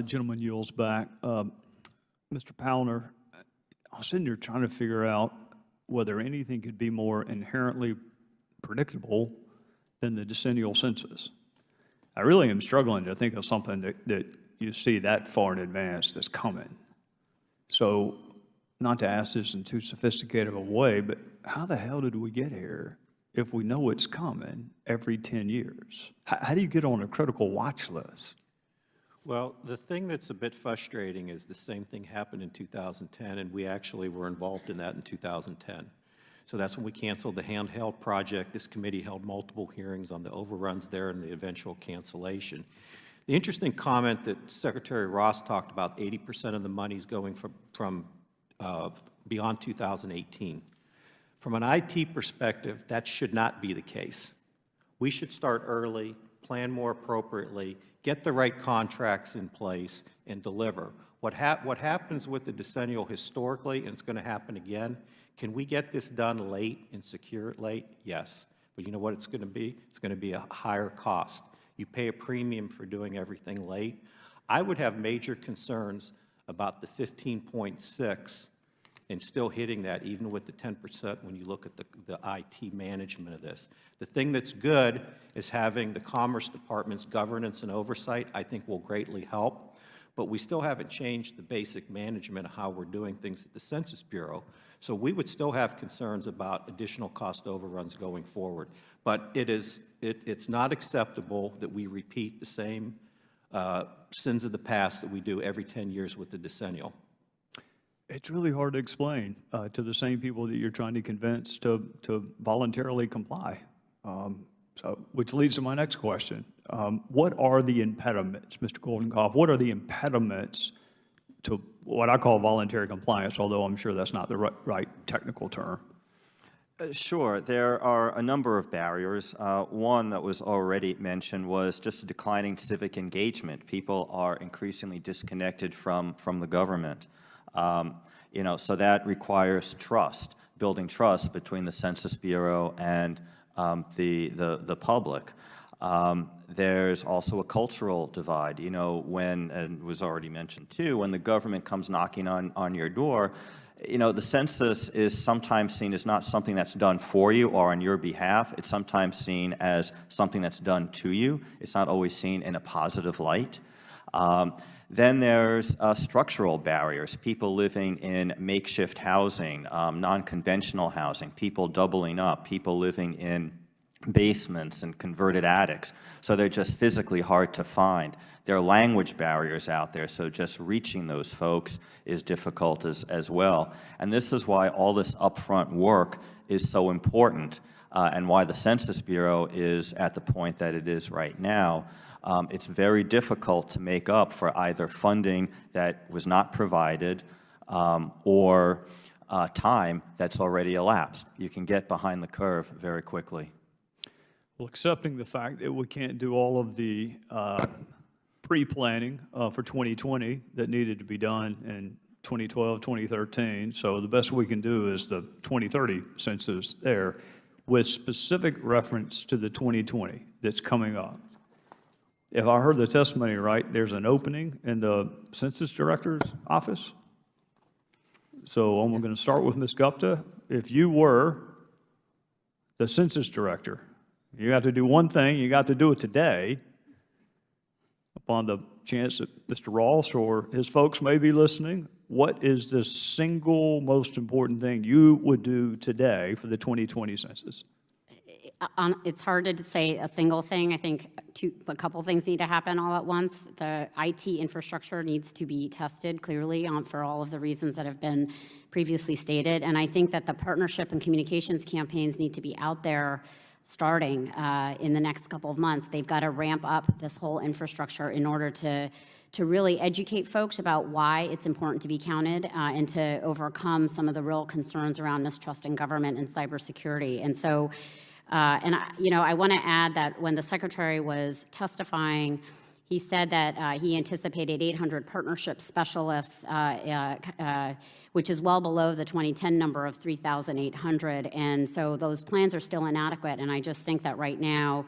Gentleman yields back. Mr. Pownter, I was sitting here trying to figure out whether anything could be more inherently predictable than the decennial census. I really am struggling to think of something that you see that far in advance that's coming. So, not to ask this in too sophisticated of a way, but how the hell did we get here if we know it's coming every 10 years? How do you get on a critical watch list? Well, the thing that's a bit frustrating is the same thing happened in 2010, and we actually were involved in that in 2010. So that's when we canceled the handheld project. This committee held multiple hearings on the overruns there and the eventual cancellation. The interesting comment that Secretary Ross talked about, 80% of the money's going from beyond 2018. From an IT perspective, that should not be the case. We should start early, plan more appropriately, get the right contracts in place, and deliver. What happens with the decennial historically, and it's going to happen again, can we get this done late and secure it late? Yes. But you know what it's going to be? It's going to be a higher cost. You pay a premium for doing everything late. I would have major concerns about the 15.6 and still hitting that, even with the 10% when you look at the IT management of this. The thing that's good is having the Commerce Department's governance and oversight, I think will greatly help. But we still haven't changed the basic management of how we're doing things at the Census Bureau. So we would still have concerns about additional cost overruns going forward. But it's not acceptable that we repeat the same sins of the past that we do every 10 years with the decennial. It's really hard to explain to the same people that you're trying to convince to voluntarily comply. Which leads to my next question. What are the impediments, Mr. Goldenkopf? What are the impediments to what I call voluntary compliance, although I'm sure that's not the right technical term? Sure. There are a number of barriers. One that was already mentioned was just a declining civic engagement. People are increasingly disconnected from the government. So that requires trust, building trust between the Census Bureau and the public. There's also a cultural divide. And it was already mentioned too, when the government comes knocking on your door, the census is sometimes seen as not something that's done for you or on your behalf. It's sometimes seen as something that's done to you. It's not always seen in a positive light. Then there's structural barriers, people living in makeshift housing, non-conventional housing, people doubling up, people living in basements and converted attics. So they're just physically hard to find. There are language barriers out there, so just reaching those folks is difficult as well. And this is why all this upfront work is so important and why the Census Bureau is at the point that it is right now. It's very difficult to make up for either funding that was not provided or time that's already elapsed. You can get behind the curve very quickly. Well, accepting the fact that we can't do all of the pre-planning for 2020 that needed to be done in 2012, 2013, so the best we can do is the 2030 census there with specific reference to the 2020 that's coming up. If I heard the testimony right, there's an opening in the Census Director's office. So I'm going to start with Ms. Gupta. If you were the Census Director, you got to do one thing, you got to do it today, upon the chance that Mr. Ross or his folks may be listening, what is the single most important thing you would do today for the 2020 census? It's hard to say a single thing. I think a couple things need to happen all at once. The IT infrastructure needs to be tested clearly for all of the reasons that have been previously stated. And I think that the partnership and communications campaigns need to be out there starting in the next couple of months. They've got to ramp up this whole infrastructure in order to really educate folks about why it's important to be counted and to overcome some of the real concerns around mistrust in government and cybersecurity. And so, I want to add that when the Secretary was testifying, he said that he anticipated 800 partnership specialists, which is well below the 2010 number of 3,800. And so those plans are still inadequate. And I just think that right now,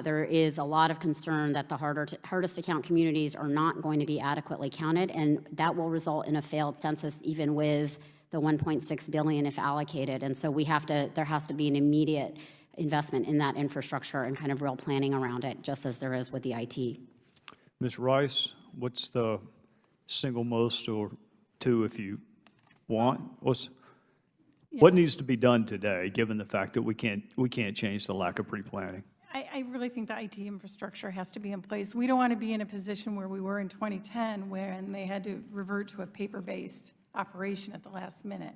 There is a lot of concern that the hardest to count communities are not going to be adequately counted, and that will result in a failed census even with the 1.6 billion if allocated. And so there has to be an immediate investment in that infrastructure and kind of real planning around it, just as there is with the IT. Ms. Rice, what's the single most, or two if you want? What needs to be done today, given the fact that we can't change the lack of pre-planning? I really think the IT infrastructure has to be in place. We don't want to be in a position where we were in 2010, when they had to revert to a paper-based operation at the last minute.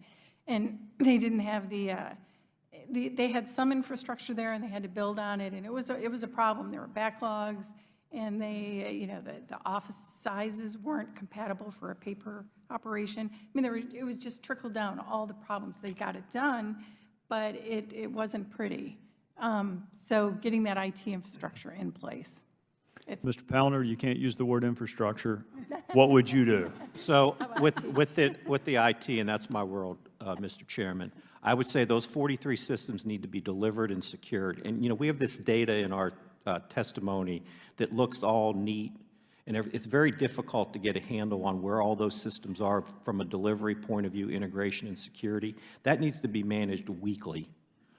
And they didn't have they had some infrastructure there and they had to build on it, and it was a problem. There were backlogs, and the office sizes weren't compatible for a paper operation. I mean, it was just trickled down, all the problems. They got it done, but it wasn't pretty. So getting that IT infrastructure in place. Mr. Fowler, you can't use the word infrastructure. What would you do? So with the IT, and that's my world, Mr. Chairman, I would say those 43 systems need to be delivered and secured. And, we have this data in our testimony that looks all neat, and it's very difficult to get a handle on where all those systems are from a delivery point of view, integration and security. That needs to be managed weekly.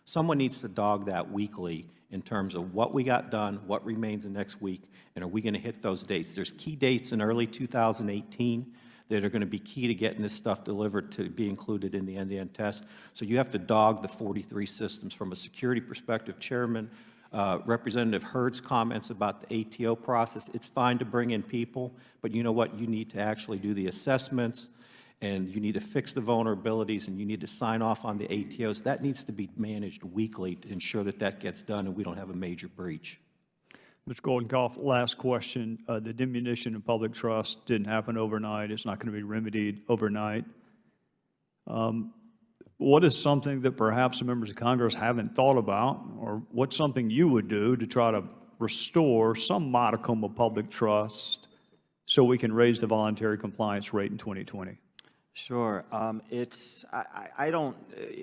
Someone needs to dog that weekly in terms of what we got done, what remains the next week, and are we going to hit those dates? There's key dates in early 2018 that are going to be key to getting this stuff delivered to be included in the end-to-end test. So you have to dog the 43 systems from a security perspective. Chairman, Representative Hurd's comments about the ATO process, it's fine to bring in people, but you know what? You need to actually do the assessments, and you need to fix the vulnerabilities, and you need to sign off on the ATOs. That needs to be managed weekly to ensure that that gets done and we don't have a major breach. Mr. Goldenkoff, last question. The diminution of public trust didn't happen overnight. It's not going to be remedied overnight. What is something that perhaps the members of Congress haven't thought about, or what's something you would do to try to restore some modicum of public trust so we can raise the voluntary compliance rate in 2020? Sure. I don't,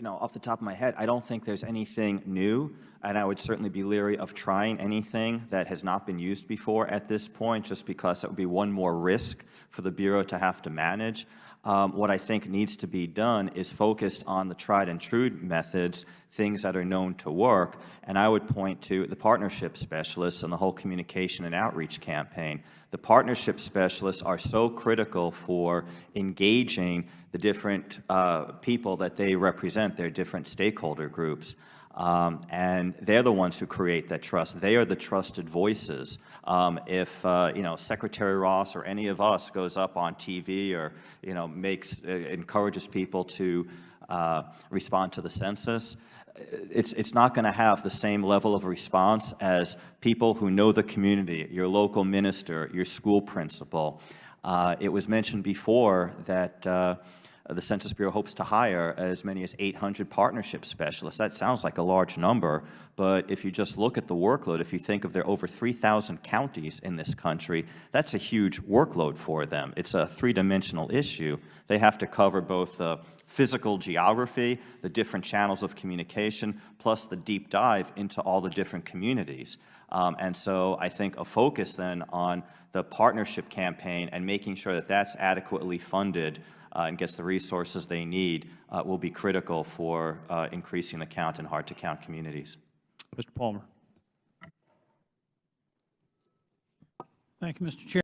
off the top of my head, I don't think there's anything new, and I would certainly be leery of trying anything that has not been used before at this point, just because it would be one more risk for the Bureau to have to manage. What I think needs to be done is focused on the tried and true methods, things that are known to work, and I would point to the partnership specialists and the whole communication and outreach campaign. The partnership specialists are so critical for engaging the different people that they represent, their different stakeholder groups. And they're the ones who create that trust. They are the trusted voices. If Secretary Ross or any of us goes up on TV or encourages people to respond to the census, it's not going to have the same level of response as people who know the community, your local minister, your school principal. It was mentioned before that the Census Bureau hopes to hire as many as 800 partnership specialists. That sounds like a large number, but if you just look at the workload, if you think of there are over 3,000 counties in this country, that's a huge workload for them. It's a three-dimensional issue. They have to cover both the physical geography, the different channels of communication, plus the deep dive into all the different communities. And so I think a focus then on the partnership campaign and making sure that that's adequately funded and gets the resources they need will be critical for increasing the count in hard-to-count communities. Mr. Palmer. Thank you, Mr. Chair.